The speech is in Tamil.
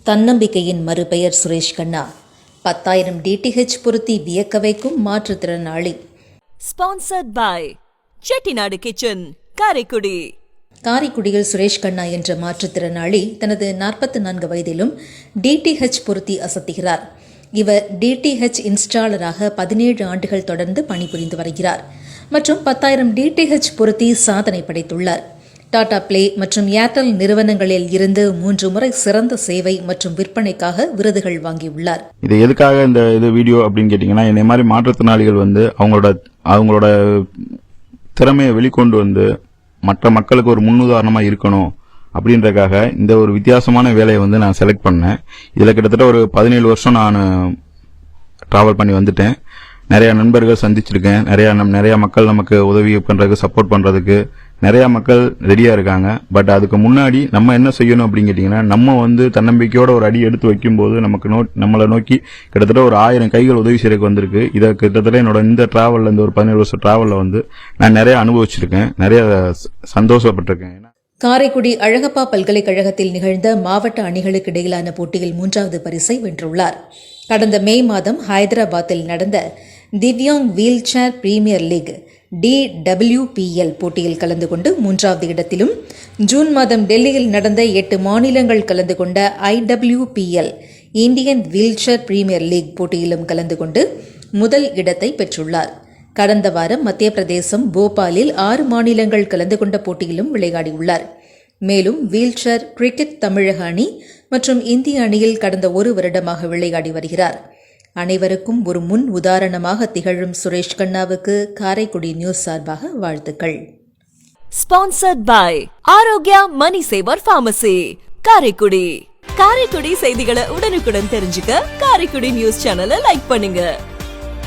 தன்னம்பிக்கையின் மறுபெயர் சுரேஷ் கண்ணா. 10,000 DTH பொருத்தி வியக்க வைக்கும் மாற்றுத்திறனாளி. Sponsored by Chettinad kitchen, Karaikudi. காரைக்குடியில் சுரேஷ் கண்ணா என்ற மாற்றுத்திறனாளி தனது 44 வயதிலும் DTH பொருத்தி அசத்துகிறார். இவர் DTH இன்ஸ்டாலராக 17 ஆண்டுகள் தொடர்ந்து பணிபுரிந்து வருகிறார் மற்றும் 10,000 DTH பொருத்தி சாதனை படைத்துள்ளார். டாடா பிளே மற்றும் ஏர்டெல் நிறுவனங்களில் இருந்து 3 முறை சிறந்த சேவை மற்றும் விற்பனைக்காக விருதுகள் வாங்கியுள்ளார். இது எதுக்காக இந்த வீடியோ அப்படின்னு கேட்டீங்கன்னா, இந்த மாதிரி மாற்றுத்திறனாளிகள் அவங்களோட திறமையை வெளிக்கொண்டு வந்து மற்ற மக்களுக்கு ஒரு முன்னுதாரணமா இருக்கணும் அப்படின்றதுக்காக இந்த ஒரு வித்தியாசமான வேலையை நான் செலக்ட் பண்ணேன். இதுல கிட்டத்தட்ட ஒரு 17 வருஷம் நான் டிராவல் பண்ணி வந்துட்டேன். நிறைய நண்பர்கள் சந்திச்சிருக்கேன். நிறைய மக்கள் நமக்கு உதவி பண்றதுக்கு, சப்போர்ட் பண்றதுக்கு நிறைய மக்கள் ரெடியா இருக்காங்க. பட் அதுக்கு முன்னாடி நம்ம என்ன செய்யணும் அப்படின்னு கேட்டீங்கன்னா, நம்ம தன்னம்பிக்கையோட ஒரு அடி எடுத்து வைக்கும்போது நம்மளை நோக்கி கிட்டத்தட்ட ஒரு 1000 கைகள் உதவி செய்யறதுக்கு வந்திருக்கு. இதை கிட்டத்தட்ட என்னோட இந்த டிராவல்ல, இந்த ஒரு 17 வருஷம் டிராவல்ல நான் நிறைய அனுபவிச்சிருக்கேன், நிறைய சந்தோஷப்பட்டிருக்கேன். காரைக்குடி அழகப்பா பல்கலைக்கழகத்தில் நிகழ்ந்த மாவட்ட அணிகளுக்கு இடையிலான போட்டியில் 3வது பரிசை வென்றுள்ளார். கடந்த மே மாதம் ஹைதராபாத்தில் நடந்த Divyang wheelchair premier league DWPL போட்டியில் கலந்து கொண்டு 3வது இடத்திலும், ஜூன் மாதம் டெல்லியில் நடந்த 8 மாநிலங்கள் கலந்து கொண்ட IWPL Indian wheelchair premier league போட்டியிலும் கலந்து கொண்டு முதல் இடத்தை பெற்றுள்ளார். கடந்த வாரம் மத்திய பிரதேசம் போபாலில் 6 மாநிலங்கள் கலந்து கொண்ட போட்டியிலும் விளையாடியுள்ளார். மேலும் வீல் சேர் கிரிக்கெட் தமிழக அணி மற்றும் இந்திய அணியில் கடந்த 1 வருடமாக விளையாடி வருகிறார். அனைவருக்கும் ஒரு முன் உதாரணமாக திகழும் சுரேஷ் கண்ணாவுக்கு காரைக்குடி நியூஸ் சார்பாக வாழ்த்துக்கள். Sponsored by Arokya Mani saver pharmacy, Karaikudi. Karaikudi செய்திகளை உடனுக்குடன் தெரிஞ்சுக்க காரைக்குடி நியூஸ் சேனலை லைக் பண்ணுங்க.